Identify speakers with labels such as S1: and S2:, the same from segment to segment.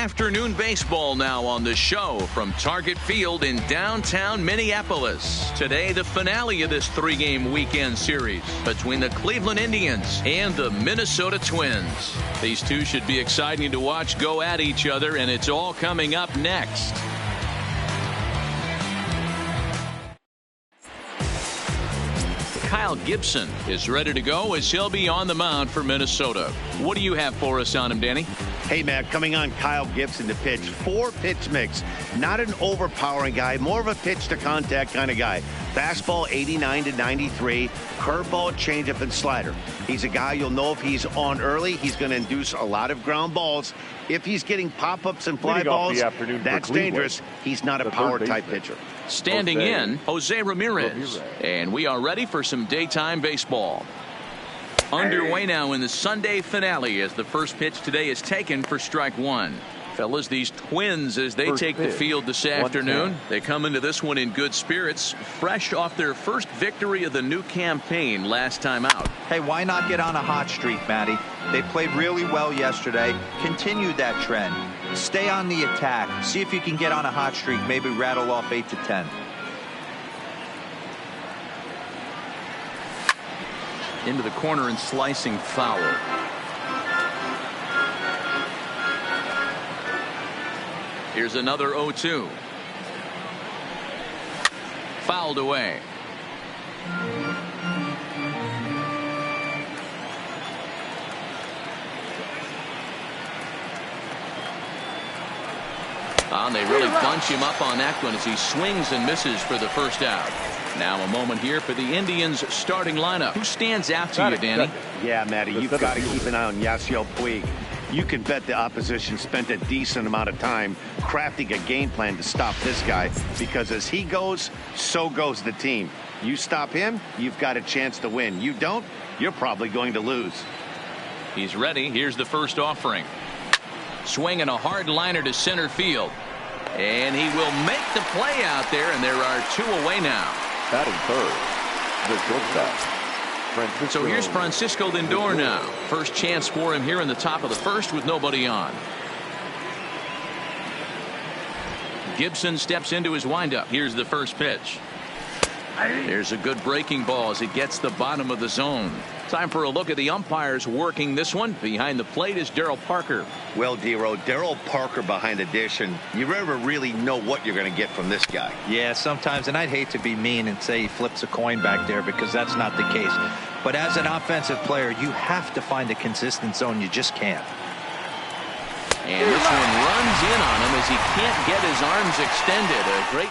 S1: Afternoon baseball now on the show from Target Field in downtown Minneapolis. Today, the finale of this three-game weekend series between the Cleveland Indians and the Minnesota Twins. These two should be exciting to watch go at each other, and it's all coming up next. Kyle Gibson is ready to go as he'll be on the mound for Minnesota. What do you have for us on him, Danny?
S2: Hey, Matt, coming on Kyle Gibson to pitch. 4-pitch mix. Not an overpowering guy, more of a pitch-to-contact kind of guy. Fastball 89 to 93, curveball, changeup, and slider. He's a guy you'll know if he's on early, he's going to induce a lot of ground balls. If he's getting pop-ups and fly balls, that's dangerous. He's not a power-type pitcher.
S1: Standing in, Jose Ramirez. And we are ready for some daytime baseball. Underway now in the Sunday finale as the first pitch today is taken for strike one. Fellas, these Twins, as they take the field this afternoon, they come into this one in good spirits, fresh off their first victory of the new campaign last time out.
S3: Hey, why not get on a hot streak, Matty? They played really well yesterday. Continue that trend. Stay on the attack. See if you can get on a hot streak, maybe rattle off 8 to 10.
S1: Into the corner and slicing foul. Here's another 0-2. Fouled away. And they really bunch him up on that one as he swings and misses for the first out. Now a moment here for the Indians starting lineup. Who stands out to you, Danny?
S2: Yeah, Matty, you've got to keep an eye on Yasiel Puig. You can bet the opposition spent a decent amount of time crafting a game plan to stop this guy, because as he goes, so goes the team. You stop him, you've got a chance to win. You don't, you're probably going to lose.
S1: He's ready. Here's the first offering. Swinging a hard liner to center field. And he will make the play out there, and there are two away now.
S4: Batting third, the shortstop.
S1: So here's Francisco Lindor now. First chance for him here in the top of the first with nobody on. Gibson steps into his windup. Here's the first pitch. There's a good breaking ball as it gets the bottom of the zone. Time for a look at the umpires working this one. Behind the plate is Darryl Parker.
S2: Well, Dero, Darryl Parker behind the dish, and you never really know what you're going to get from this guy.
S3: Yeah, sometimes, and I'd hate to be mean and say he flips a coin back there, because that's not the case. But as an offensive player, you have to find a consistent zone. You just can't.
S1: And this one runs in on him as he can't get his arms extended. A great.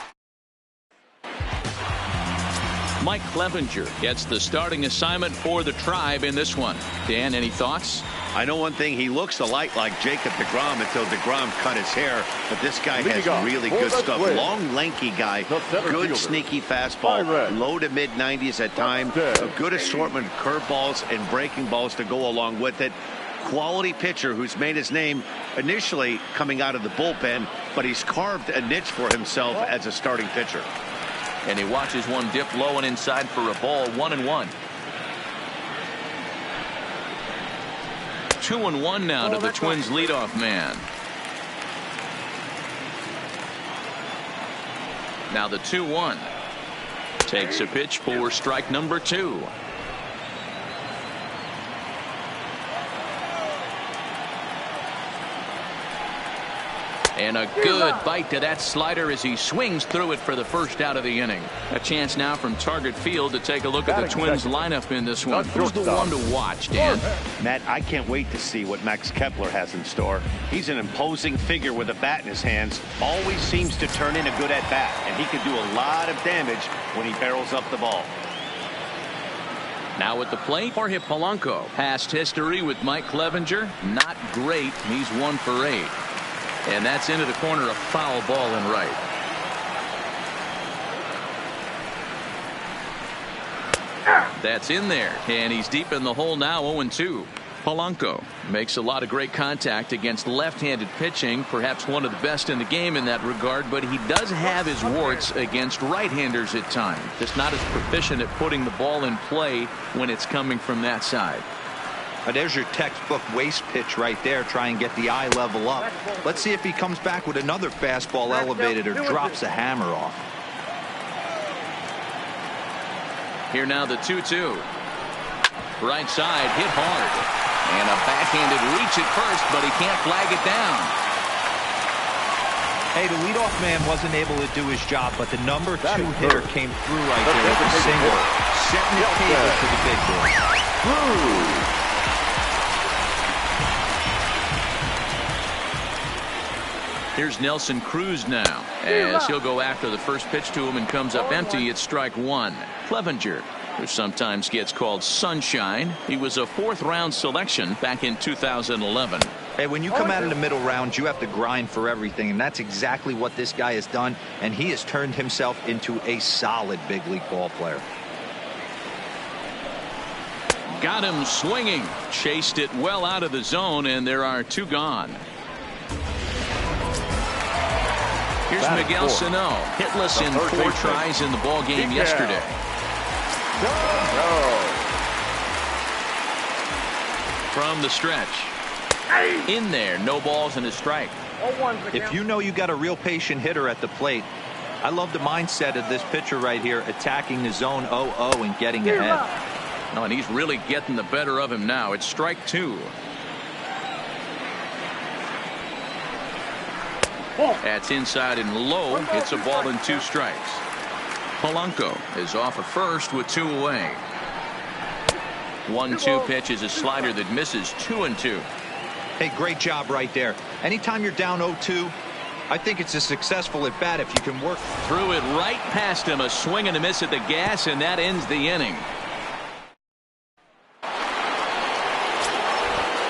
S1: Mike Clevenger gets the starting assignment for the Tribe in this one. Dan, any thoughts?
S2: I know one thing. He looks a lot like Jacob deGrom until deGrom cut his hair. But this guy has really good stuff. Long, lanky guy. Good, sneaky fastball. Low to mid-90s at times. A good assortment of curveballs and breaking balls to go along with it. Quality pitcher who's made his name initially coming out of the bullpen, but he's carved a niche for himself as a starting pitcher.
S1: And he watches one dip low and inside for a ball. 1-1. 2-1 now to the Twins leadoff man. Now the 2-1. Takes a pitch for strike number 2. And a good bite to that slider as he swings through it for the first out of the inning. A chance now from Target Field to take a look at the Twins lineup in this one. Who's the one to watch, Dan?
S2: Matt, I can't wait to see what Max Kepler has in store. He's an imposing figure with a bat in his hands. Always seems to turn in a good at-bat, and he can do a lot of damage when he barrels up the ball.
S1: Now at the plate, Jorge Polanco. Past history with Mike Clevenger, not great. He's 1 for 8. And that's into the corner, a foul ball in right. That's in there, and he's deep in the hole now. 0-2. Polanco makes a lot of great contact against left-handed pitching, perhaps one of the best in the game in that regard, but he does have his warts against right-handers at times. Just not as proficient at putting the ball in play when it's coming from that side.
S3: There's your textbook waist pitch right there. Try and get the eye level up. Let's see if he comes back with another fastball elevated or drops a hammer off.
S1: Here now the 2-2. Right side hit hard. And a backhanded reach at first, but he can't flag it down.
S3: Hey, the leadoff man wasn't able to do his job, but the number 2 hitter came through right there with a single, setting the table for the big boy.
S1: Here's Nelson Cruz now, as he'll go after the first pitch to him and comes up empty. It's strike one. Clevenger, who sometimes gets called Sunshine. He was a 4th-round selection back in 2011.
S3: Hey, when you come out of the middle rounds, you have to grind for everything, and that's exactly what this guy has done, and he has turned himself into a solid big league ball player.
S1: Got him swinging. Chased it well out of the zone, and there are 2 gone. Here's Miguel Sano, hitless in 4 tries in the ball game yesterday. From the stretch. In there, no balls and a strike.
S3: If you know you got a real patient hitter at the plate, I love the mindset of this pitcher right here, attacking the zone 0-0 and getting ahead.
S1: No, and he's really getting the better of him now. It's strike 2. That's inside and low. It's a ball and 2 strikes. Polanco is off at first with 2 away. 1-2 pitch is a slider that misses 2-2.
S3: Hey, great job right there. Anytime you're down 0-2, I think it's a successful at bat if you can work.
S1: Threw it right past him. A swing and a miss at the gas, and that ends the inning.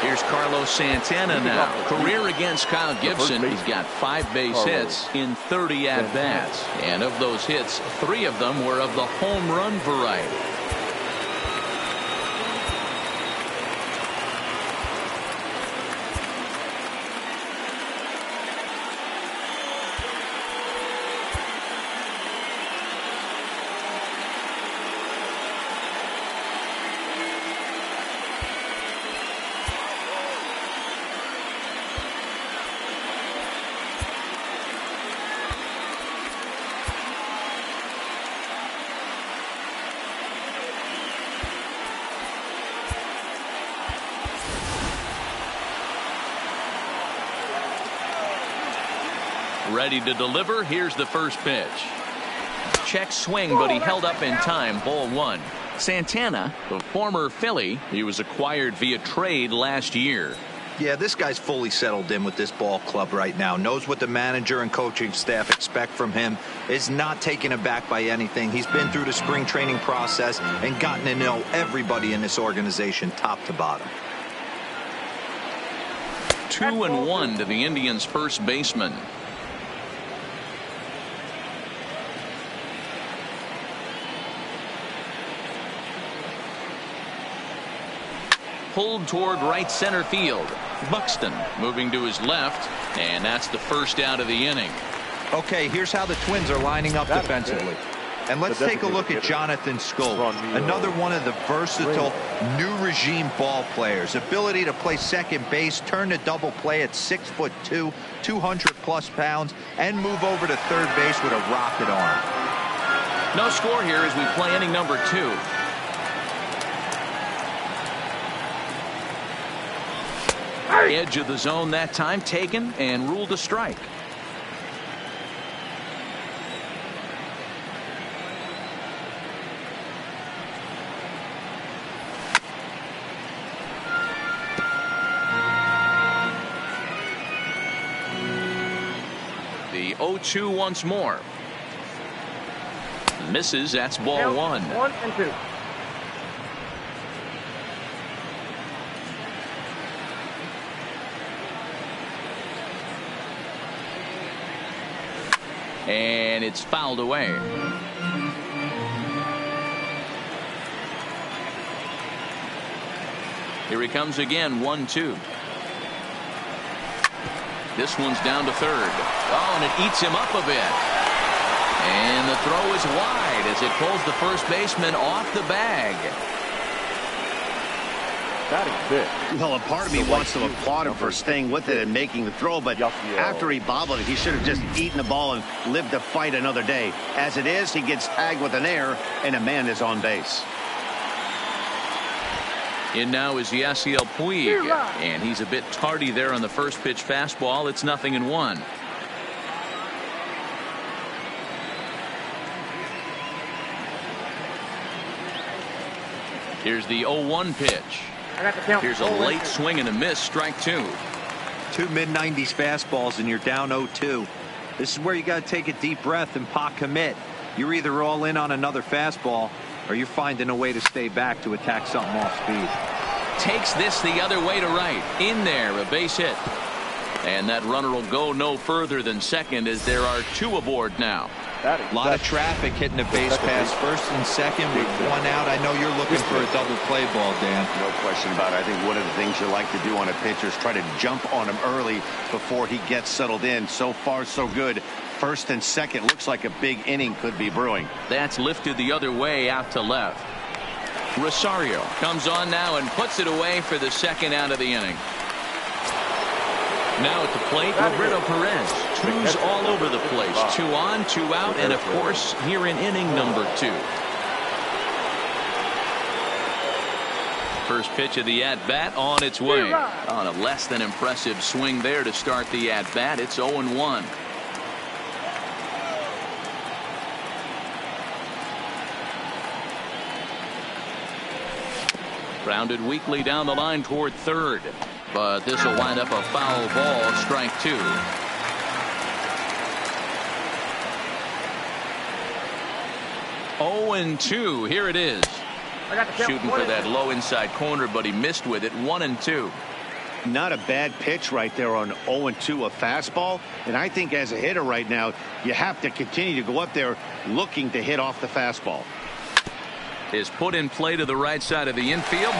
S1: Here's Carlos Santana now. Career against Kyle Gibson. He's got 5 base hits in 30 at-bats. And of those hits, 3 of them were of the home run variety. Ready to deliver. Here's the first pitch. Check swing, but he held up in time. Ball 1. Santana, the former Philly, he was acquired via trade last year.
S3: Yeah, this guy's fully settled in with this ball club right now. Knows what the manager and coaching staff expect from him. Is not taken aback by anything. He's been through the spring training process and gotten to know everybody in this organization top to bottom.
S1: 2-1 to the Indians' first baseman. Pulled toward right center field. Buxton moving to his left, and that's the first out of the inning.
S3: Okay, here's how the Twins are lining up defensively. And let's take a look at Jonathan Scholl, another one of the versatile new regime ball players. Ability to play second base, turn to double play at 6'2", 200+ pounds, and move over to third base with a rocket arm.
S1: No score here as we play inning number 2. Edge of the zone that time taken and ruled a strike. The 0-2 once more. Misses. That's ball 1.
S5: 1-2.
S1: And it's fouled away. Here he comes again. 1-2. This one's down to third. Oh, and it eats him up a bit. And the throw is wide as it pulls the first baseman off the bag.
S4: Batting fifth.
S2: Well, a part of me wants to applaud him for staying with it and making the throw, but after he bobbled it, he should have just eaten the ball and lived to fight another day. As it is, he gets tagged with an error, and a man is on base.
S1: In now is Yasiel Puig, and he's a bit tardy there on the first pitch fastball. It's 0-1. Here's the 0-1 pitch. Here's a late swing and a miss, strike two.
S3: Two mid-90s fastballs and you're down 0-2. This is where you got to take a deep breath and pot commit. You're either all in on another fastball or you're finding a way to stay back to attack something off speed.
S1: Takes this the other way to right. In there, a base hit. And that runner will go no further than second as there are two aboard now.
S3: A lot of traffic hitting the base pass first and second with one out. I know you're looking for a double play ball, Dan.
S2: No question about it. I think one of the things you like to do on a pitcher is try to jump on him early before he gets settled in. So far, so good. First and second, looks like a big inning could be brewing.
S1: That's lifted the other way out to left. Rosario comes on now and puts it away for the second out of the inning. Now at the plate, Roberto Perez. Twos all over the place. 2 on, 2 out, and of course, here in inning number 2. First pitch of the at-bat on its way. On a less than impressive swing there to start the at-bat. It's 0-1. Grounded weakly down the line toward third. But this will wind up a foul ball, strike two. Oh, and 2. Here it is. Shooting for that low inside corner, but he missed with it. 1-2.
S2: Not a bad pitch right there on 0-2, a fastball. And I think as a hitter right now, you have to continue to go up there looking to hit off the fastball.
S1: Is put in play to the right side of the infield.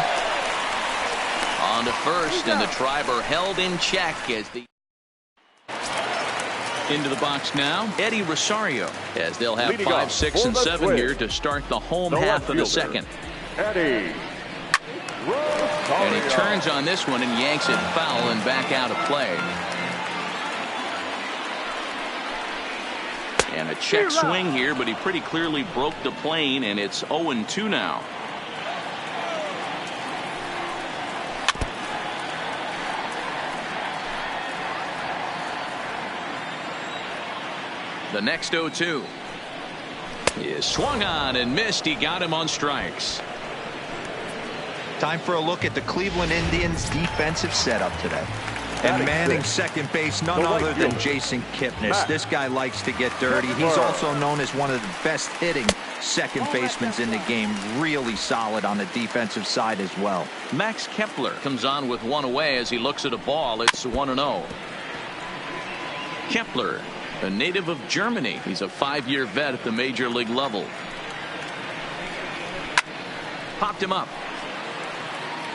S1: On to first, and the Triber held in check as the into the box now. Eddie Rosario, as they'll have 5, 6, and 7 here to start the home half of the second.
S4: Eddie Rosario.
S1: And he turns on this one and yanks it foul and back out of play. And a check swing here, but he pretty clearly broke the plane, and it's 0-2 now. The next 0-2 is swung on and missed. He got him on strikes.
S3: Time for a look at the Cleveland Indians defensive setup today. And manning second base, none other than Jason Kipnis. This guy likes to get dirty. He's also known as one of the best hitting second basemen in the game. Really solid on the defensive side as well.
S1: Max Kepler comes on with one away as he looks at a ball. It's 1-0. Kepler, a native of Germany. He's a 5-year vet at the major league level. Popped him up.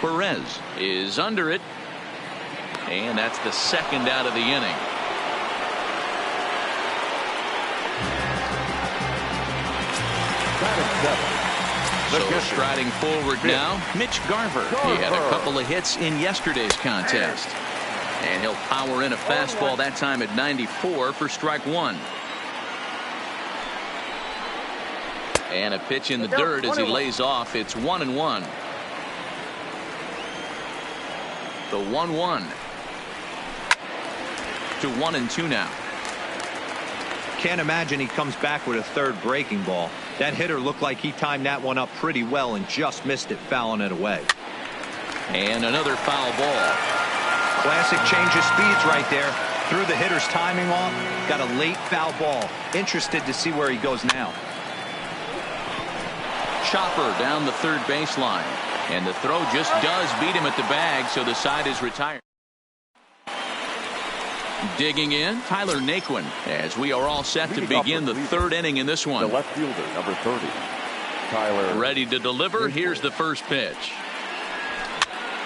S1: Perez is under it. And that's the second out of the inning. So striding forward now, Mitch Garver. He had a couple of hits in yesterday's contest. And he'll power in a fastball that time at 94 for strike one. And a pitch in the dirt as he lays off. It's 1-1. The 1-1 to 1-2 now.
S3: Can't imagine he comes back with a third breaking ball. That hitter looked like he timed that one up pretty well and just missed it, fouling it away.
S1: And another foul ball.
S3: Classic change of speeds right there. Threw the hitter's timing off. Got a late foul ball. Interested to see where he goes now.
S1: Chopper down the third baseline. And the throw just does beat him at the bag, so the side is retired. Digging in, Tyler Naquin, as we are all set to begin the third inning in this one.
S4: The left fielder, number 30, Tyler.
S1: Ready to deliver. Here's the first pitch.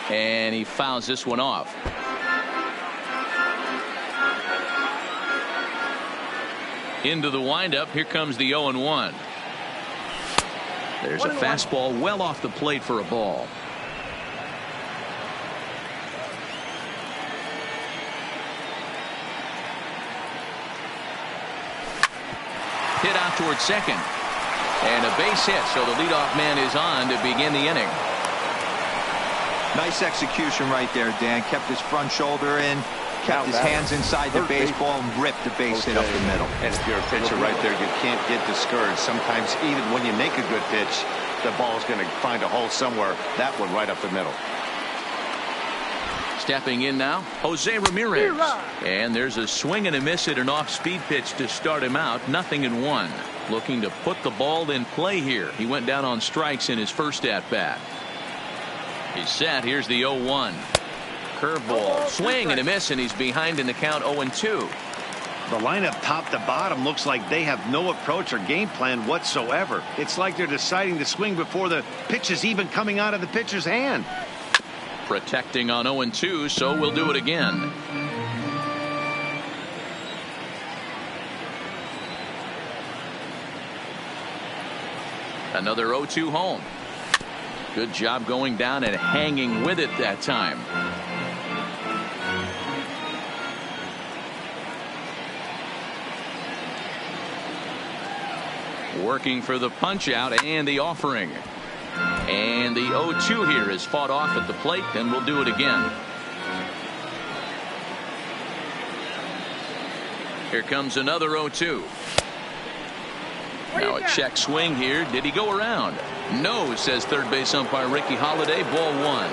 S1: And he fouls this one off. Into the windup. Here comes the 0-1. There's a fastball well off the plate for a ball. hit out towards second. And a base hit, so the leadoff man is on to begin the inning.
S3: Nice execution right there, Dan. Kept his front shoulder in, kept his hands inside the baseball, and ripped the base hit up the middle.
S2: And if you're a pitcher right there, you can't get discouraged. Sometimes even when you make a good pitch, the ball's going to find a hole somewhere. That one right up the middle.
S1: Stepping in now, Jose Ramirez. And there's a swing and a miss at an off-speed pitch to start him out. 0-1. Looking to put the ball in play here. He went down on strikes in his first at-bat. He's set. Here's the 0-1. Curveball. Swing and a miss, and he's behind in the count 0-2.
S2: The lineup top to bottom looks like they have no approach or game plan whatsoever. It's like they're deciding to swing before the pitch is even coming out of the pitcher's hand.
S1: Protecting on 0-2, so we'll do it again. Another 0-2 home. Good job going down and hanging with it that time. Working for the punch out and the offering. And the 0-2 here is fought off at the plate, and we'll do it again. Here comes another 0-2. Now a check swing here. Did he go around? No, says third base umpire Ricky Holiday. Ball one.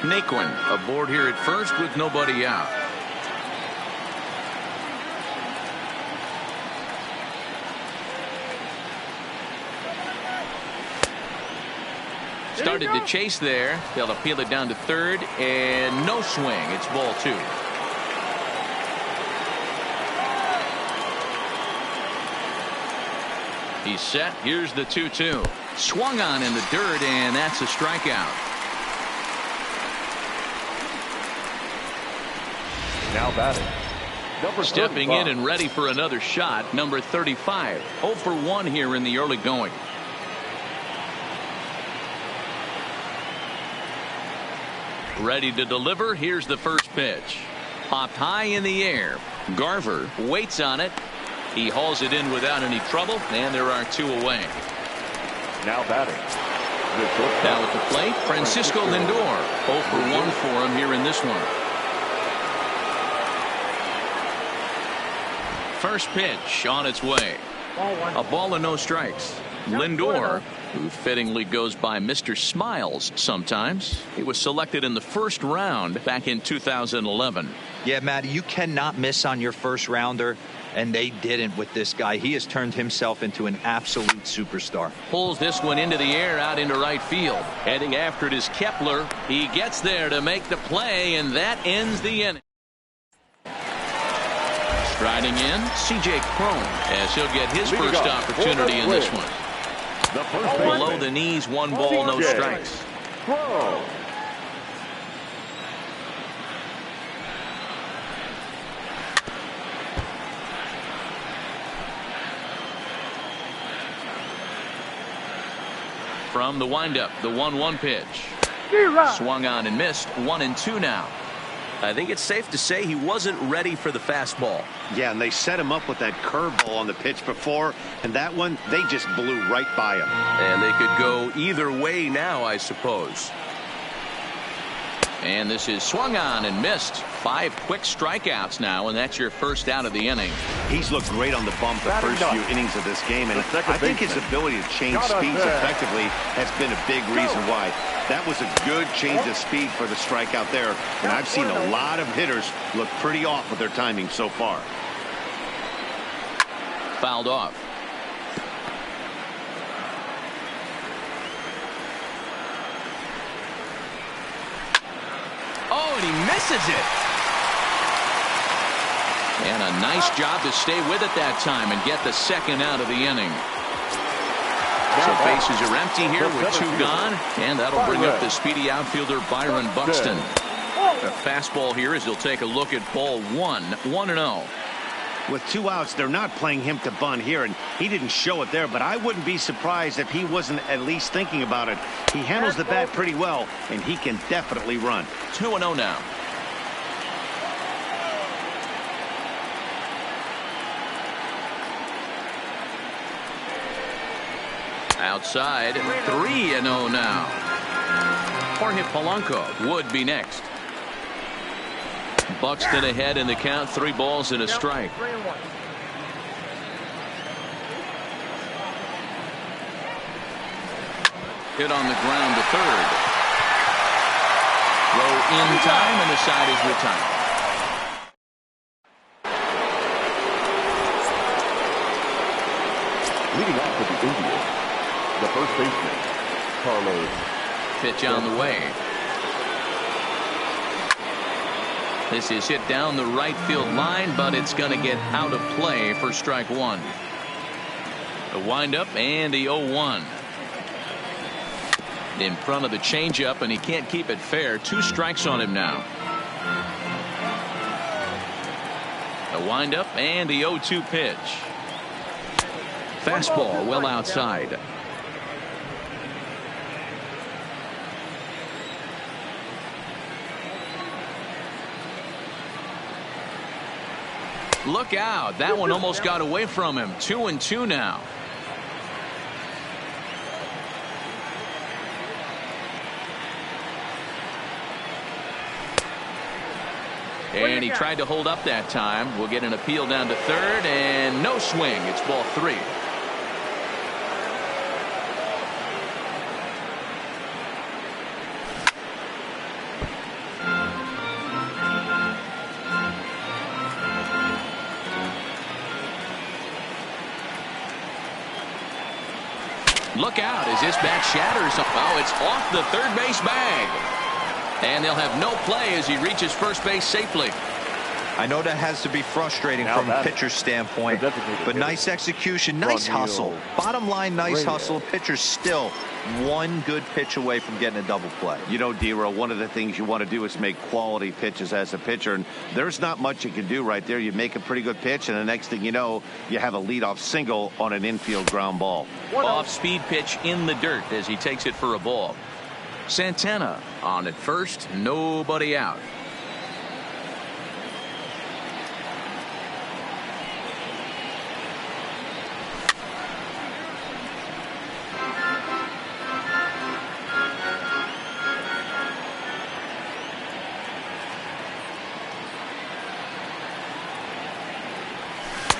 S1: Naquin aboard here at first with nobody out. Started to chase there. They'll appeal it down to third, and no swing. It's ball two. He's set. Here's the 2-2. Swung on in the dirt, and that's a strikeout.
S4: Now batting.
S1: Stepping in and ready for another shot, number 35. 0 for 1 here in the early going. Ready to deliver. Here's the first pitch. Popped high in the air. Garver waits on it. He hauls it in without any trouble, and there are two away.
S4: Now batting.
S1: Now at the plate, Francisco Lindor. 0 for 1 for him here in this one. First pitch on its way. A ball and no strikes. Lindor, who fittingly goes by Mr. Smiles sometimes. He was selected in the first round back in 2011.
S3: Yeah, Matty, you cannot miss on your first rounder, and they didn't with this guy. He has turned himself into an absolute superstar.
S1: Pulls this one into the air out into right field. Heading after it is Kepler. He gets there to make the play, and that ends the inning. Striding in, C.J. Cron, as he'll get his first opportunity in this one. Below the knees, 1 ball, no strikes. From the windup, the 1-1 pitch. Swung on and missed. 1-2 now. I think it's safe to say he wasn't ready for the fastball.
S2: Yeah, and they set him up with that curveball on the pitch before, and that one, they just blew right by him.
S1: And they could go either way now, I suppose. And this is swung on and missed. 5 quick strikeouts now, and that's your first out of the inning.
S2: He's looked great on the bump the first few innings of this game, and I think his ability to change speeds effectively has been a big reason why. That was a good change of speed for the strikeout there, and I've seen a lot of hitters look pretty off with their timing so far.
S1: Fouled off. Oh, and he misses it. And a nice job to stay with it that time and get the second out of the inning. So bases are empty here with 2 gone, and that'll bring up the speedy outfielder Byron Buxton. A fastball here as he'll take a look at ball 1. 1-0.
S2: With 2 outs, they're not playing him to bunt here, and he didn't show it there, but I wouldn't be surprised if he wasn't at least thinking about it. He handles the bat pretty well, and he can definitely run.
S1: 2-0 now. Outside, 3-0 now. Jorge Polanco would be next. Buxton ahead in the count, 3 balls and a strike. Hit on the ground to third. Throw in time, and the side is retired.
S4: Leading off for the Indians, the first baseman, Carlos.
S1: Pitch on the way. This is hit down the right field line, but it's going to get out of play for strike 1. The windup and the 0-1. In front of the changeup, and he can't keep it fair. 2 strikes on him now. The windup and the 0-2 pitch. Fastball well outside. Look out. That one almost got away from him. 2-2 now. And he tried to hold up that time. We'll get an appeal down to third, and no swing. It's ball 3. Look out as this bat shatters. Oh, it's off the third base bag. And they'll have no play as he reaches first base safely.
S3: I know that has to be frustrating from a pitcher's standpoint, but nice execution, nice hustle. Bottom line, nice hustle. Pitcher's still 1 good pitch away from getting a double play.
S2: You know, D-Row, one of the things you want to do is make quality pitches as a pitcher, and there's not much you can do right there. You make a pretty good pitch, and the next thing you know, you have a leadoff single on an infield ground ball.
S1: Off-speed pitch in the dirt as he takes it for a ball. Santana on at first, nobody out.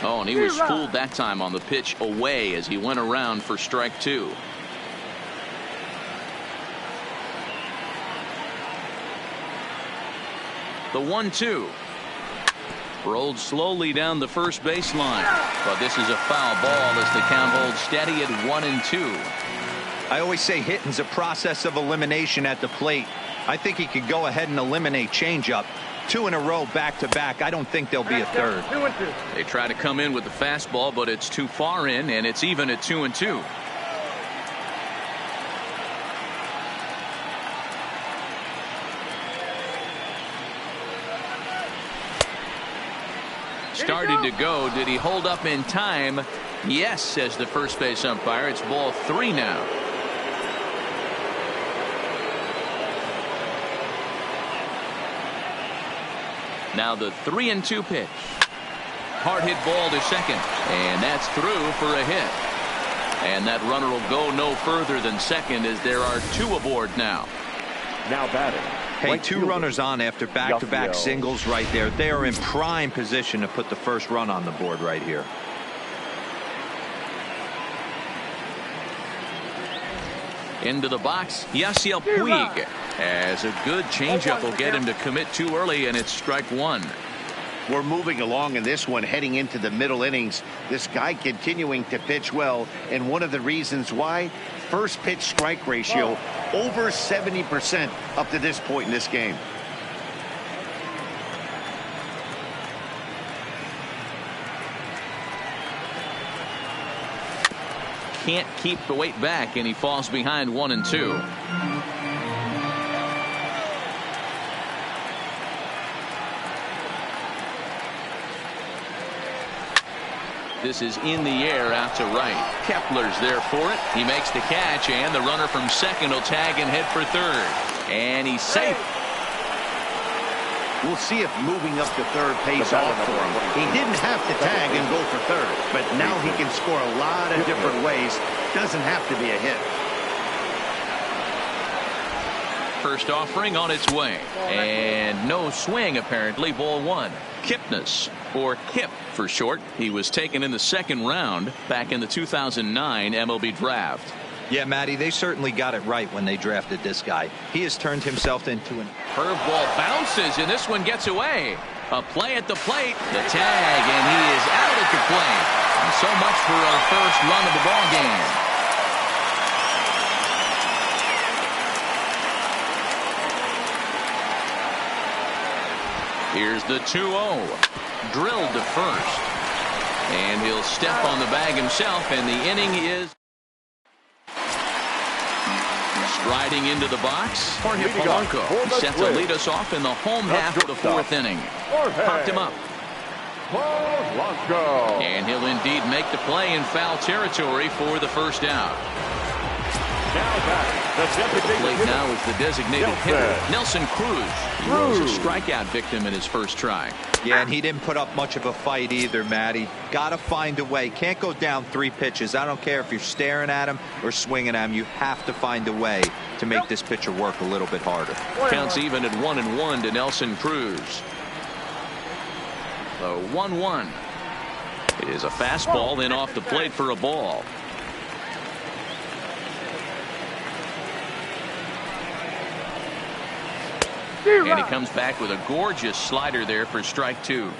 S1: Oh, and he was fooled that time on the pitch away as he went around for strike 2. The 1-2. Rolled slowly down the first baseline, but this is a foul ball as the count holds steady at 1-2.
S3: I always say hitting's a process of elimination at the plate. I think he could go ahead and eliminate changeup. 2 in a row back to back. I don't think there'll be a third.
S1: They try to come in with the fastball, but it's too far in, and it's even at 2-2. Started to go. Did he hold up in time? Yes, says the first base umpire. It's ball 3 now. Now the 3-2 pitch. Hard hit ball to second, and that's through for a hit. And that runner will go no further than second as there are 2 aboard now.
S4: Now batting.
S3: Hey, 2 runners on after back-to-back singles right there. They are in prime position to put the first run on the board right here.
S1: Into the box, Yasiel Puig. As a good changeup will get him to commit too early, and it's strike 1.
S2: We're moving along in this one, heading into the middle innings. This guy continuing to pitch well, and one of the reasons why, first pitch strike ratio over 70% up to this point in this game.
S1: Can't keep the weight back, and he falls behind 1-2. This is in the air out to right. Kepler's there for it. He makes the catch, and the runner from second will tag and head for third. And he's safe.
S2: We'll see if moving up to third pays off for him. He didn't have to tag and go for third, but now he can score a lot of different ways. Doesn't have to be a hit.
S1: First offering on its way. And no swing, apparently. Ball one. Kipnis, or Kip for short. He was taken in the second round back in the 2009 MLB draft.
S3: Yeah, Matty, they certainly got it right when they drafted this guy. He has turned himself into an...
S1: Curveball bounces, and this one gets away. A play at the plate. The tag, and he is out at the plate. And so much for our first run of the ball game. Here's the 2-0. Drilled to first. And he'll step on the bag himself, and the inning is... Striding into the box, Jorge Polanco. He set to lead us off in the home half of the fourth inning. Popped him up. And he'll indeed make the play in foul territory for the first out. The plate now is the designated hitter, Nelson Cruz. He was a strikeout victim in his first try.
S3: Yeah, and he didn't put up much of a fight either, Matty. Got to find a way. Can't go down 3 pitches. I don't care if you're staring at him or swinging at him. You have to find a way to make this pitcher work a little bit harder.
S1: Counts even at 1-1 to Nelson Cruz. The 1-1. It is a fastball in off the plate for a ball. And he comes back with a gorgeous slider there for strike 2.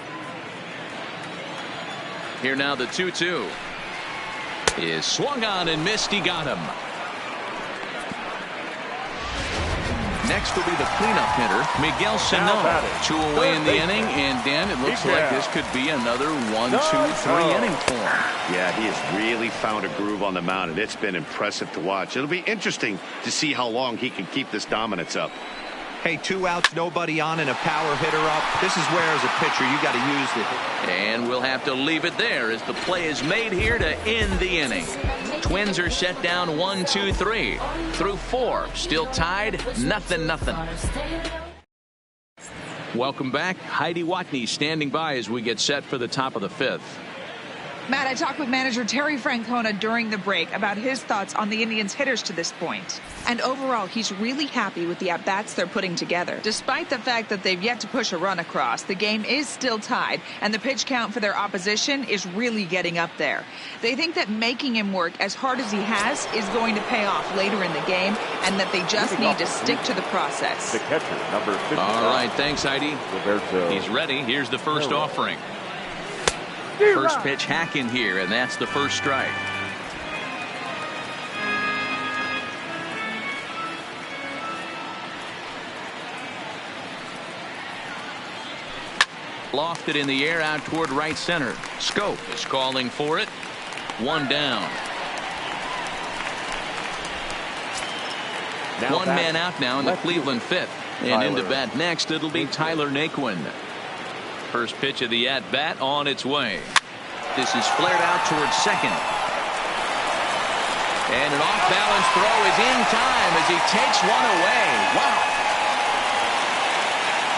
S1: Here now the 2-2 is swung on and missed. He got him. Next will be the cleanup hitter, Miguel Sano. 2 away in the inning, and Dan, it looks like this could be another 1-2-3 inning for him.
S2: Yeah, he has really found a groove on the mound, and it's been impressive to watch. It'll be interesting to see how long he can keep this dominance up.
S3: Hey, 2 outs, nobody on, and a power hitter up. This is where, as a pitcher, you got to use it.
S1: And we'll have to leave it there as the play is made here to end the inning. Twins are set down 1-2-3 through 4. Still tied, 0-0. Welcome back. Heidi Watney standing by as we get set for the top of the 5th.
S5: Matt, I talked with manager Terry Francona during the break about his thoughts on the Indians' hitters to this point. And overall, he's really happy with the at-bats they're putting together. Despite the fact that they've yet to push a run across, the game is still tied, and the pitch count for their opposition is really getting up there. They think that making him work as hard as he has is going to pay off later in the game, and that they just need to stick to the process.
S4: The catcher, number 55.
S1: All right, thanks, Heidi. He's ready. Here's the first offering. First pitch hack in here, and that's the first strike. Lofted in the air out toward right center. Scope is calling for it. 1 down. One man out now in the Cleveland 5th. And into bat next, it'll be Tyler Naquin. First pitch of the at-bat on its way. This is flared out towards second. And an off-balance throw is in time as he takes one away. Wow.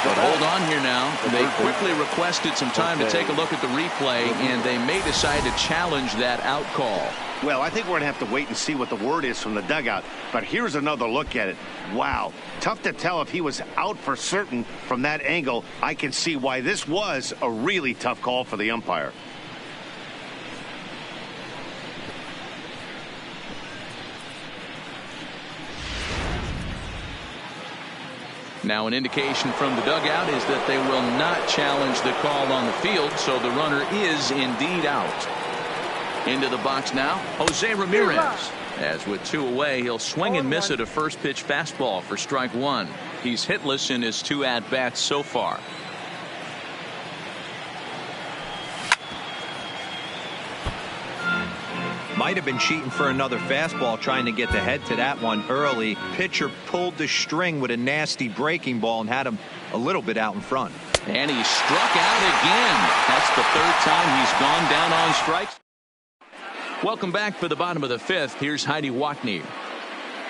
S1: But hold on here now. They quickly requested some time to take a look at the replay, and they may decide to challenge that out call.
S2: Well, I think we're going to have to wait and see what the word is from the dugout. But here's another look at it. Wow. Tough to tell if he was out for certain from that angle. I can see why this was a really tough call for the umpire.
S1: Now an indication from the dugout is that they will not challenge the call on the field, so the runner is indeed out. Into the box now, Jose Ramirez. As with 2 away, he'll swing and miss at a first pitch fastball for strike 1. He's hitless in his 2 at-bats so far.
S3: Might have been cheating for another fastball, trying to get the head to that one early. Pitcher pulled the string with a nasty breaking ball and had him a little bit out in front.
S1: And he struck out again. That's the third time he's gone down on strikes. Welcome back for the bottom of the fifth. Here's Heidi Watney.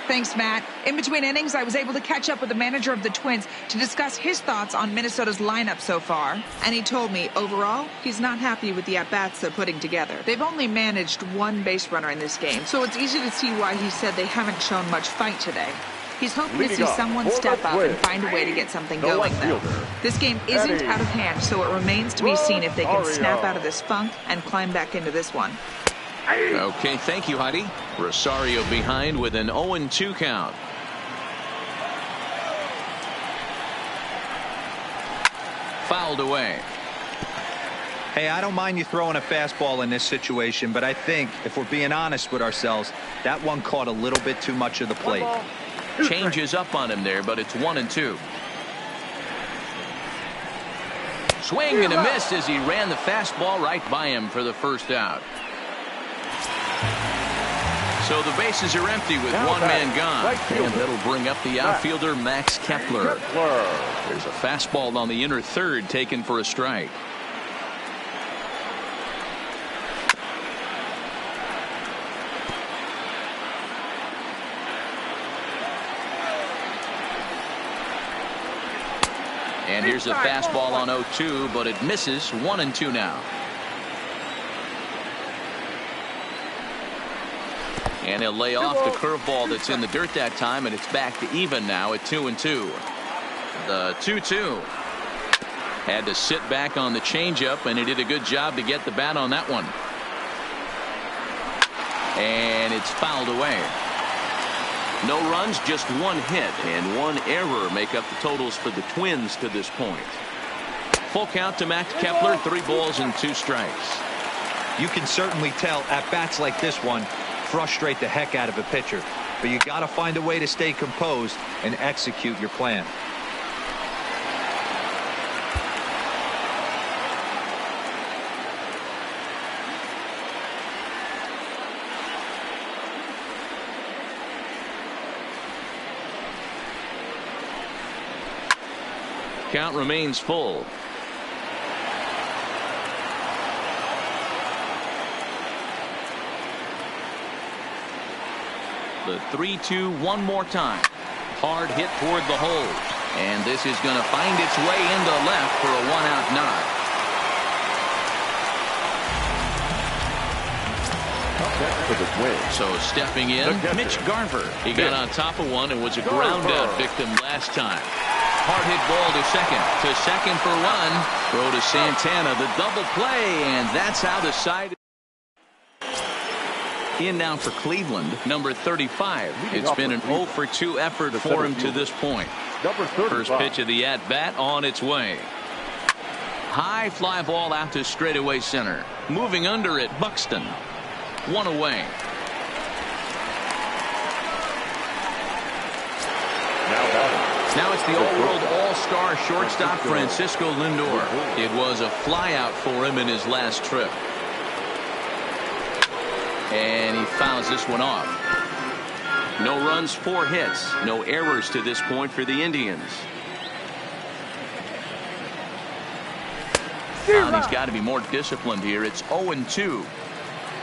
S5: Thanks, Matt. In between innings, I was able to catch up with the manager of the Twins to discuss his thoughts on Minnesota's lineup so far. And he told me, overall, he's not happy with the at-bats they're putting together. They've only managed one base runner in this game, so it's easy to see why he said they haven't shown much fight today. He's hoping to see someone step up and find a way to get something going, though. This game isn't out of hand, so it remains to be seen if they can snap out of this funk and climb back into this one.
S1: Okay, thank you, Heidi. Rosario behind with an 0-2 count. Fouled away.
S3: Hey, I don't mind you throwing a fastball in this situation, but I think if we're being honest with ourselves, that one caught a little bit too much of the plate.
S1: Changes up on him there, but it's 1-2. Swing and a miss as he ran the fastball right by him for the first out. So the bases are empty with one man gone. And that'll bring up the outfielder Max Kepler. There's a fastball on the inner third taken for a strike. And here's a fastball on 0-2, but it misses. 1-2 now. And he'll lay off the curveball that's in the dirt that time, and it's back to even now at 2-2. The 2-2. Had to sit back on the changeup, and he did a good job to get the bat on that one. And it's fouled away. No runs, just one hit, and one error make up the totals for the Twins to this point. Full count to Max Kepler, 3 balls and 2 strikes.
S3: You can certainly tell at bats like this one frustrate the heck out of a pitcher, but you got to find a way to stay composed and execute your plan.
S1: Count remains full. The 3-2 one more time. Hard hit toward the hole. And this is going to find its way into left for a 1-out knock. So stepping in, Mitch Garver. He got on top of one and was a ground out victim last time. Hard hit ball to second for 1. Throw to Santana, the double play, and that's how the side. In now for Cleveland, number 35. It's been an 0-for-2 effort for him to this point. First pitch of the at-bat on its way. High fly ball out to straightaway center. Moving under it, Buxton. 1 away. Now it's the all-world all-star shortstop Francisco Lindor. It was a flyout for him in his last trip. And he fouls this one off. No runs, 4 hits. No errors to this point for the Indians. Now he's got to be more disciplined here. It's 0-2.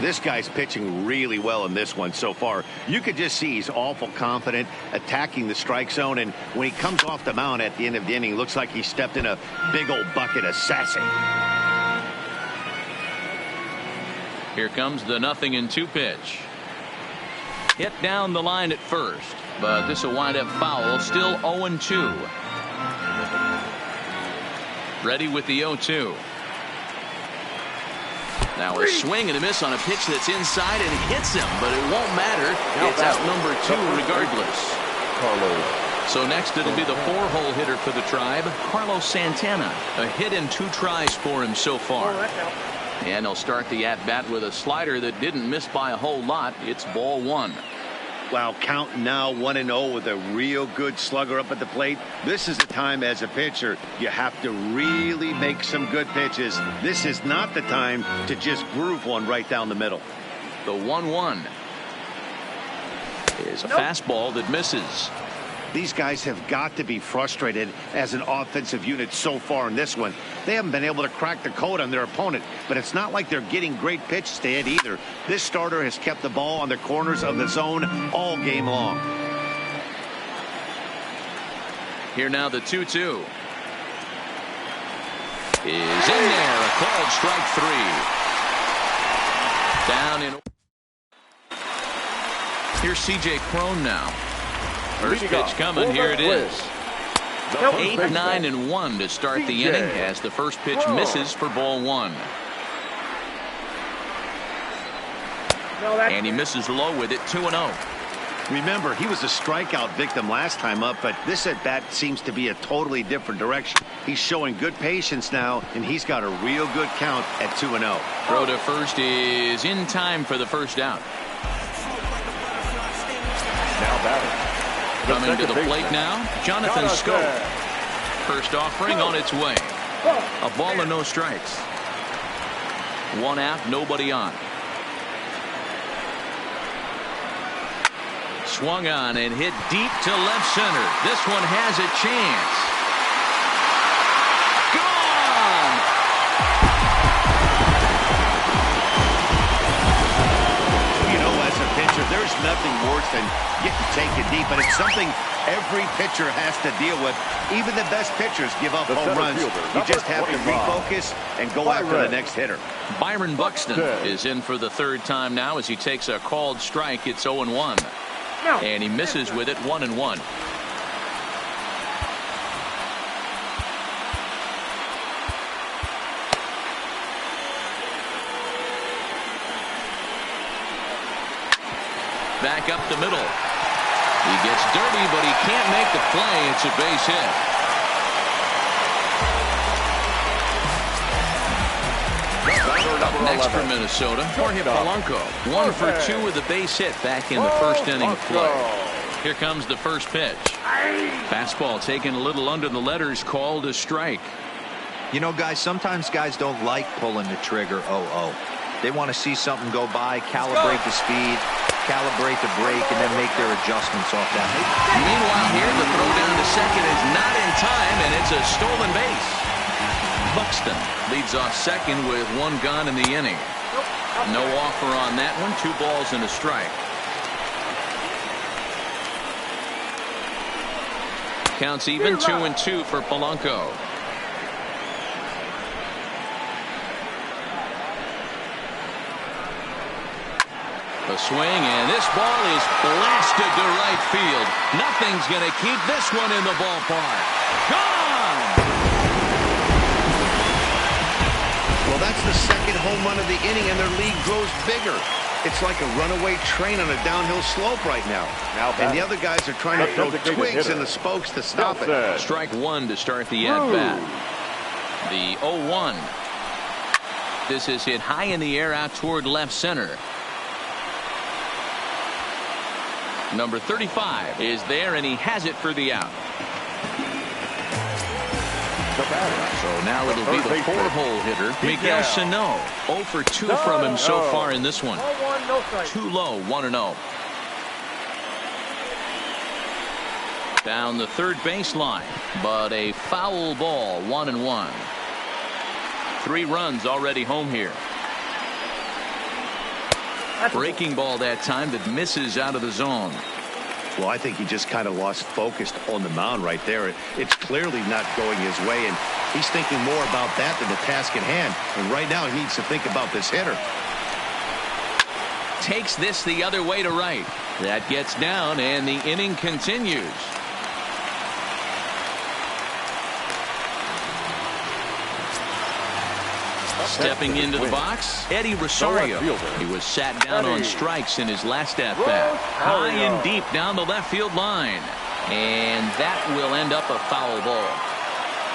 S2: This guy's pitching really well in this one so far. You could just see he's awful confident attacking the strike zone, and when he comes off the mound at the end of the inning, looks like he stepped in a big old bucket of sassy.
S1: Here comes the 0-2 pitch. Hit down the line at first, but this will wind up foul. Still 0-2. Ready with the 0-2. Now a swing and a miss on a pitch that's inside, and he hits him, but it won't matter. It's out number 2 regardless. So next it'll be the 4-hole hitter for the Tribe, Carlos Santana. A hit in 2 tries for him so far. And he'll start the at-bat with a slider that didn't miss by a whole lot. It's ball 1.
S2: Wow, count now 1-0 with a real good slugger up at the plate. This is the time as a pitcher you have to really make some good pitches. This is not the time to just groove one right down the middle.
S1: The 1-1 is a fastball that misses.
S2: These guys have got to be frustrated as an offensive unit so far in this one. They haven't been able to crack the code on their opponent, but it's not like they're getting great pitches to hit either. This starter has kept the ball on the corners of the zone all game long.
S1: Here now the 2-2. Is in there. A called strike 3. Down in. Here's C.J. Cron now. First pitch coming. Here it is. 8, 9, and 1 to start the inning as the first pitch misses for ball 1. And he misses low with it, 2-0.
S2: Remember, he was a strikeout victim last time up, but this at-bat seems to be a totally different direction. He's showing good patience now, and he's got a real good count at 2-0.
S1: Throw to first is in time for the first out.
S4: Now batting.
S1: Coming to the plate now, Jonathan Schoop. First offering on its way. A ball and no strikes. 1 out, nobody on. Swung on and hit deep to left center. This one has a chance. Gone!
S2: You know, as a pitcher, there's nothing worse than getting taken deep, but it's something every pitcher has to deal with. Even the best pitchers give up home runs. You just have to refocus and go after the next hitter.
S1: Byron Buxton is in for the 3rd time now as he takes a called strike. It's 0-1. And he misses with it, 1-1. Back up the middle. He gets dirty, but he can't make the play. It's a base hit. Up next for Minnesota, Jorge Polanco. 1 for 2 with a base hit back in the first inning of play. Here comes the first pitch. Fastball taken a little under the letters, called a strike.
S3: You know, guys, sometimes guys don't like pulling the trigger 0-0. They want to see something go by, calibrate the speed, calibrate the break, and then make their adjustments off that.
S1: Meanwhile, here the throw down to second is not in time, and it's a stolen base. Buxton leads off second with 1 gone in the inning. No offer on that one. 2 balls and a strike. Counts even, 2-2 for Polanco. A swing, and this ball is blasted to right field. Nothing's going to keep this one in the ballpark. Gone!
S2: Well, that's the 2nd home run of the inning, and their lead grows bigger. It's like a runaway train on a downhill slope right now. And the other guys are trying to throw twigs in the spokes to stop it.
S1: Strike 1 to start the at-bat. The 0-1. This is hit high in the air out toward left center. Number 35 is there, and he has it for the out. So now it'll be the 4-hole hitter, Miguel Sano. 0 for 2 from him so far in this one. Too low, 1-0. Down the third baseline, but a foul ball, 1-1. 3 runs already home here. Breaking ball that time that misses out of the zone.
S2: Well, I think he just kind of lost focus on the mound right there. It's clearly not going his way, and he's thinking more about that than the task at hand. And right now he needs to think about this hitter.
S1: Takes this the other way to right. That gets down, and the inning continues. Stepping into the box, Eddie Rosario. He was sat down on strikes in his last at-bat. High and deep down the left field line. And that will end up a foul ball.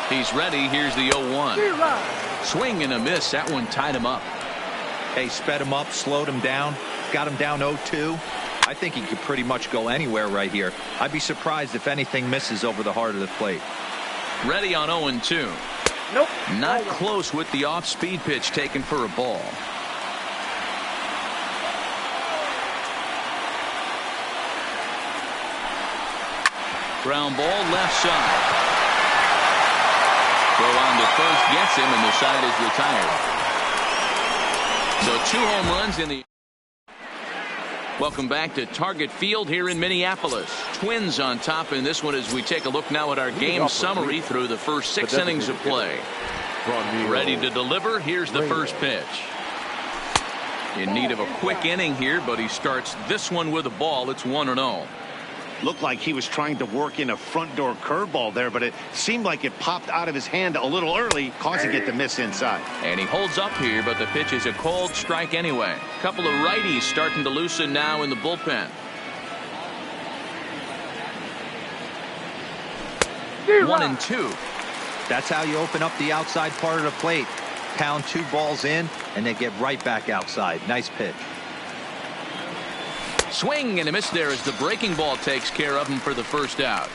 S1: He's ready. Here's the 0-1. Swing and a miss. That one tied him up.
S3: Hey, sped him up, slowed him down, got him down 0-2. I think he could pretty much go anywhere right here. I'd be surprised if anything misses over the heart of the plate.
S1: Ready on 0-2.
S6: Nope.
S1: Not close with the off-speed pitch taken for a ball. Ground ball left side. Throw on to first gets him, and the side is retired. So 2 home runs in the. Welcome back to Target Field here in Minneapolis. Twins on top in this one as we take a look now at our game summary through the first 6 innings of play. Ready to deliver. Here's the first pitch. In need of a quick inning here, but he starts this one with a ball. It's 1-0.
S2: Looked like he was trying to work in a front door curveball there, but it seemed like it popped out of his hand a little early, causing it to miss inside.
S1: And he holds up here, but the pitch is a cold strike anyway. A couple of righties starting to loosen now in the bullpen. 1-2.
S3: That's how you open up the outside part of the plate. Pound 2 balls in, and they get right back outside. Nice pitch.
S1: Swing and a miss there as the breaking ball takes care of him for the first out.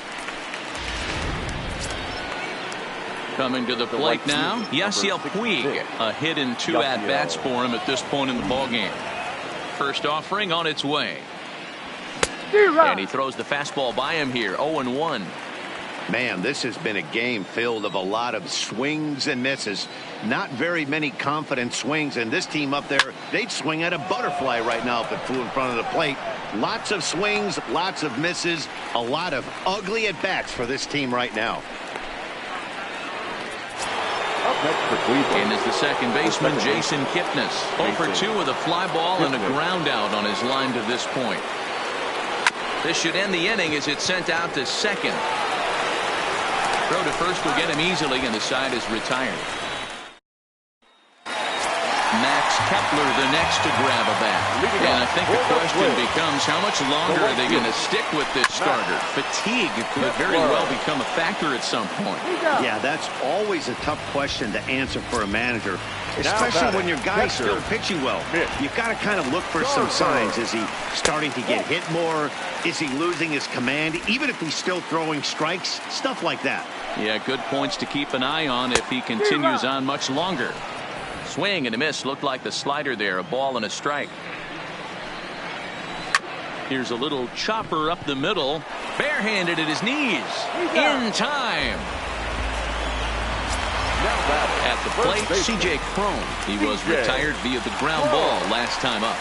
S1: Coming to the plate now, Yasiel Puig. A hit and 2 at-bats for him at this point in the ballgame. First offering on its way. And he throws the fastball by him here, 0-1.
S2: Man, this has been a game filled of a lot of swings and misses. Not very many confident swings, and this team up there, they'd swing at a butterfly right now if it flew in front of the plate. Lots of swings, lots of misses, a lot of ugly at-bats for this team right now.
S4: Up next for Cleveland.
S1: And is the second baseman, Jason Kipnis. 0-for-2 with a fly ball and a ground out on his line to this point. This should end the inning as it's sent out to second. Throw to first will get him easily, and the side is retired. Max Kepler the next to grab a bat. And I think the question becomes, how much longer are they going to stick with this starter? Fatigue could very well become a factor at some point.
S2: Yeah, that's always a tough question to answer for a manager, especially when your guy's still pitching well. You've got to kind of look for some signs. Is he starting to get hit more? Is he losing his command, even if he's still throwing strikes? Stuff like that.
S1: Yeah, good points to keep an eye on if he continues on much longer. Swing and a miss. Looked like the slider there. A ball and a strike. Here's a little chopper up the middle. Barehanded at his knees. In time. At the plate, C.J. Cron. He was retired via the ground ball last time up.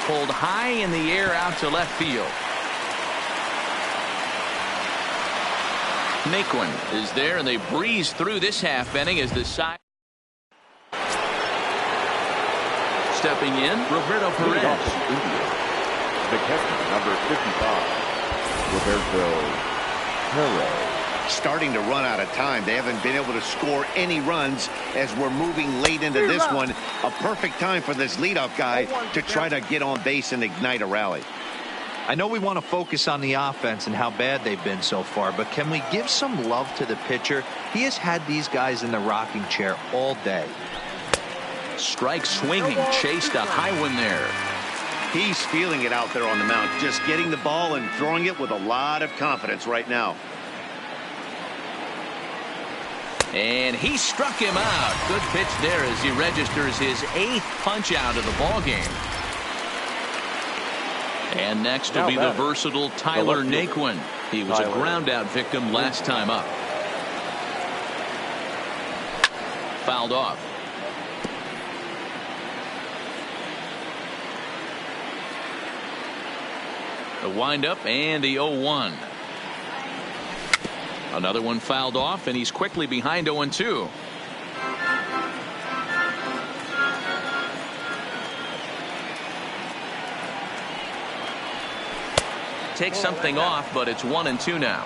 S1: Pulled high in the air out to left field. Naquin is there, and they breeze through this half inning as the side. Stepping in, Roberto Perez.
S4: The catcher, number 55, Roberto Perez.
S2: Starting to run out of time. They haven't been able to score any runs as we're moving late into this one. A perfect time for this leadoff guy to try to get on base and ignite a rally.
S3: I know we want to focus on the offense and how bad they've been so far, but can we give some love to the pitcher? He has had these guys in the rocking chair all day.
S1: Strike swinging, chased a high one there.
S2: He's feeling it out there on the mound, just getting the ball and throwing it with a lot of confidence right now.
S1: And he struck him out. Good pitch there as he registers his 8th punch out of the ball game. And next will be the versatile Tyler Naquin. He was a ground out victim last time up. Fouled off. The windup and the 0-1. Another one fouled off, and he's quickly behind 0-2. Takes something off, but it's 1-2 now.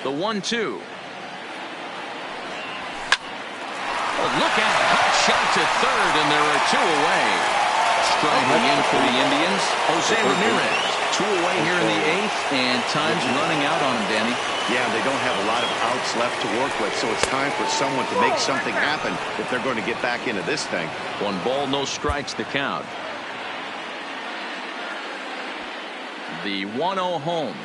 S1: The 1-2. Oh, look out. Hot shot to third, and there are 2 away. Striking in for the Indians, Jose Ramirez. 2 away here in the 8th, and time's running out on him, Danny.
S2: Yeah, they don't have a lot of outs left to work with, so it's time for someone to make something happen if they're going to get back into this thing.
S1: 1 ball, no strikes to count. The 1-0 home.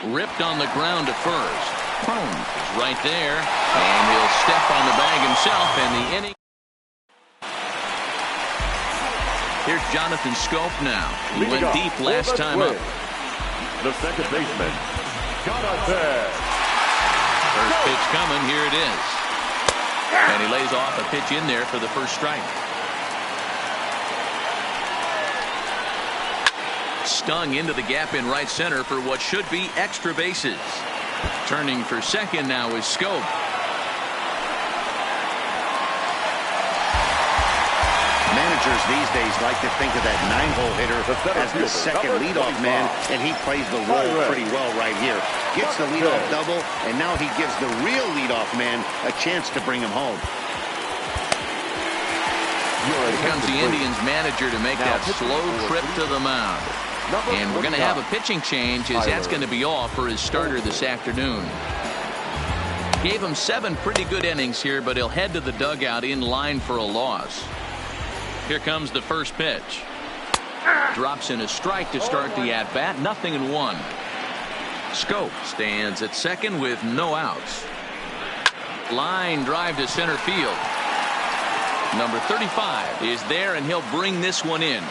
S1: Ripped on the ground to first. Cone is right there, and he'll step on the bag himself, and the inning. Here's Jonathan Scope now. He went deep last time up.
S4: The second baseman, Jonathan.
S1: First pitch coming. Here it is. And he lays off a pitch in there for the first strike. Stung into the gap in right center for what should be extra bases. Turning for second now is Scope.
S2: Managers these days like to think of that 9-hole hitter as the second leadoff man, and he plays the role pretty well right here. Gets the leadoff double, and now he gives the real leadoff man a chance to bring him home.
S1: Here comes the Indians manager to make that slow trip to the mound. And we're going to have a pitching change, as that's going to be all for his starter this afternoon. Gave him 7 pretty good innings here, but he'll head to the dugout in line for a loss. Here comes the first pitch. Drops in a strike to start the at-bat. 0-1. Scope stands at second with no outs. Line drive to center field. Number 35 is there, and he'll bring this one in.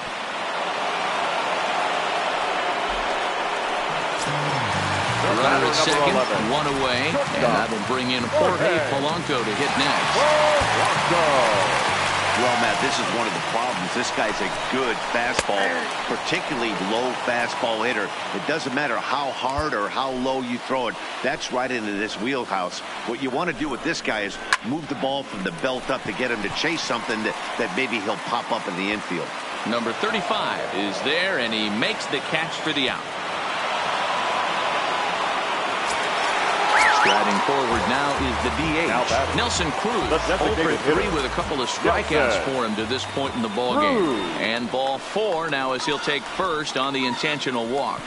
S1: Runner at second, 1 away, and that will bring in Jorge Polanco to hit next.
S2: Well, Matt, this is one of the problems. This guy's a good fastball, particularly low fastball hitter. It doesn't matter how hard or how low you throw it. That's right into this wheelhouse. What you want to do with this guy is move the ball from the belt up to get him to chase something that maybe he'll pop up in the infield.
S1: Number 35 is there, and he makes the catch for the out. Striding forward now is the DH. Nelson Cruz, 0 for 3 with a couple of strikeouts for him to this point in the ballgame. And ball 4 now as he'll take first on the intentional walk.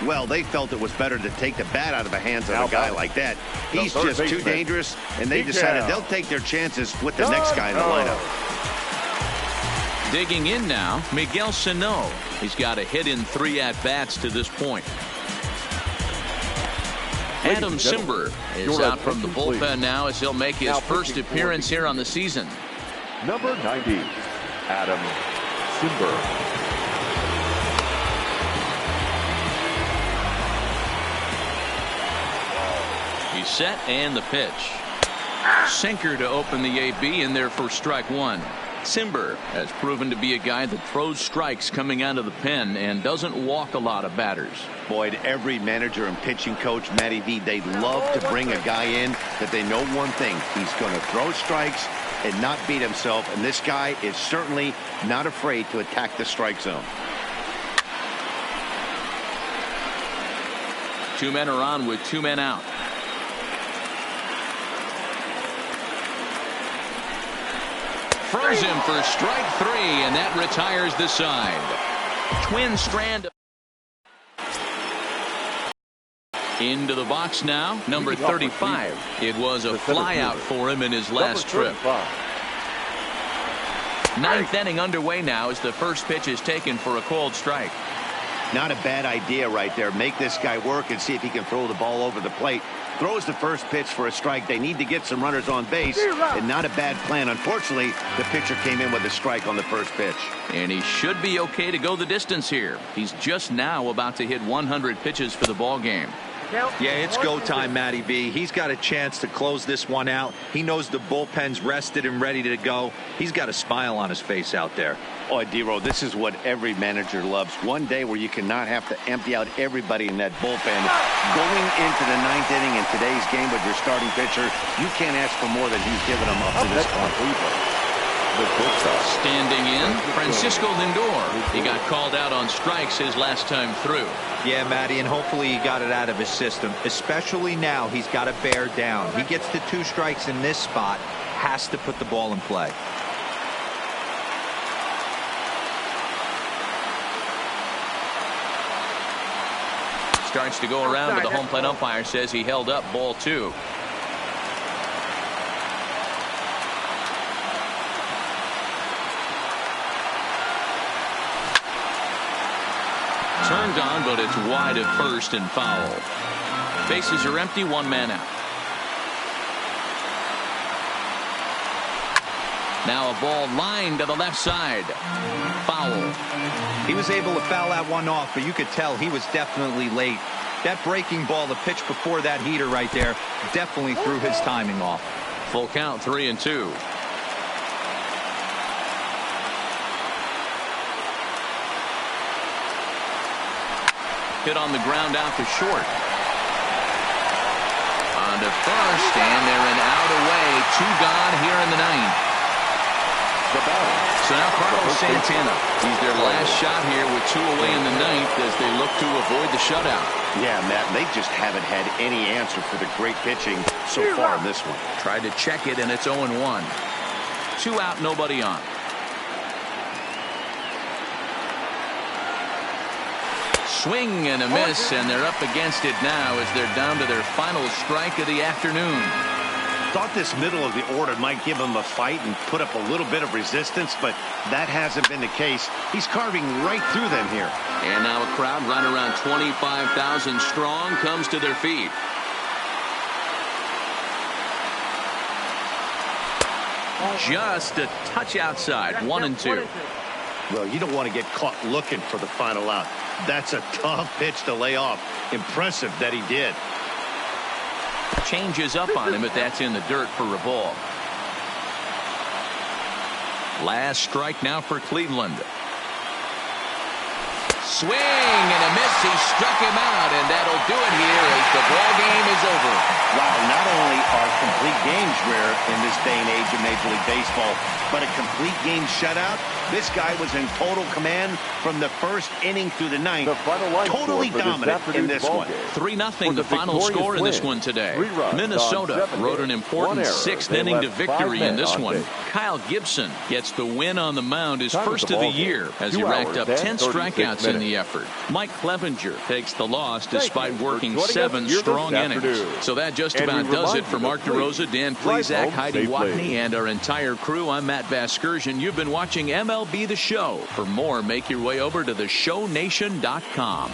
S2: Well, they felt it was better to take the bat out of the hands of a guy like that. He's just too dangerous, and they decided they'll take their chances with the next guy in the lineup.
S1: Digging in now, Miguel Sano. He's got a hit in 3 at-bats to this point. Adam Simber is out from the bullpen now as he'll make his first appearance here on the season.
S4: Number 90, Adam Simber.
S1: He's set, and the pitch. Sinker to open the AB in there for strike 1. Simber has proven to be a guy that throws strikes coming out of the pen and doesn't walk a lot of batters.
S2: Boyd, every manager and pitching coach, Matty V, they love to bring a guy in that they know one thing. He's going to throw strikes and not beat himself, and this guy is certainly not afraid to attack the strike zone.
S1: 2 men are on with 2 men out. Throws him for strike 3, and that retires the side. Twin strand into the box now. Number 35. It was a fly out for him in his last trip. 9th inning underway now as the first pitch is taken for a called strike.
S2: Not a bad idea right there. Make this guy work and see if he can throw the ball over the plate. Throws the first pitch for a strike. They need to get some runners on base, and not a bad plan. Unfortunately, the pitcher came in with a strike on the first pitch.
S1: And he should be okay to go the distance here. He's just now about to hit 100 pitches for the ball game.
S3: Yeah, it's go time, Matty V. He's got a chance to close this one out. He knows the bullpen's rested and ready to go. He's got a smile on his face out there.
S2: Oh, D-Row, this is what every manager loves. One day where you cannot have to empty out everybody in that bullpen. Going into the 9th inning in today's game with your starting pitcher, you can't ask for more than he's given them up to this point.
S1: Standing in, Francisco Lindor. He got called out on strikes his last time through.
S3: Yeah, Matty, and hopefully he got it out of his system. Especially now, he's got to bear down. He gets the 2 strikes in this spot, has to put the ball in play.
S1: Starts to go around, but the home plate umpire says he held up ball 2. turned on, but it's wide at first and foul. Bases are empty, 1 man out. Now a ball lined to the left side. Foul.
S3: He was able to foul that one off, but you could tell he was definitely late. That breaking ball, the pitch before that heater right there, definitely threw his timing off.
S1: Full count, 3-2. Hit on the ground out to short. On to first, and they're an out away. 2 gone here in the 9th. So now Carlos Santana, he's their last shot here with 2 away in the 9th as they look to avoid the shutout.
S2: Yeah, Matt, they just haven't had any answer for the great pitching so far in this one.
S1: Tried to check it, and it's 0-1. 2 out, nobody on. Swing and a miss, and they're up against it now as they're down to their final strike of the afternoon.
S2: Thought this middle of the order might give him a fight and put up a little bit of resistance, but that hasn't been the case. He's carving right through them here.
S1: And now a crowd right around 25,000 strong comes to their feet. Just a touch outside, 1-2.
S2: Well, you don't want to get caught looking for the final out. That's a tough pitch to lay off. Impressive that he did.
S1: Changes up on him, but that's in the dirt for a ball. Last strike now for Cleveland. Swing and a miss. He struck him out, and that'll do it here as the ball game is over.
S2: Wow, not only are complete games rare in this day and age of Major League Baseball, but a complete game shutout. This guy was in total command from the first inning through the 9th. Totally dominant in this one.
S1: 3-0 the final score in this one today. Minnesota rode an important 6th inning to victory in this one. Kyle Gibson gets the win on the mound, his first of the year, as he racked up 10 strikeouts in the effort. Mike Clevenger takes the loss despite working 7 strong innings. So that just about does it for Mark DeRosa, Dan Plesac, Heidi Watney, and our entire crew. I'm Matt Vasgersian. You've been watching MLB The Show. For more, make your way over to theshownation.com.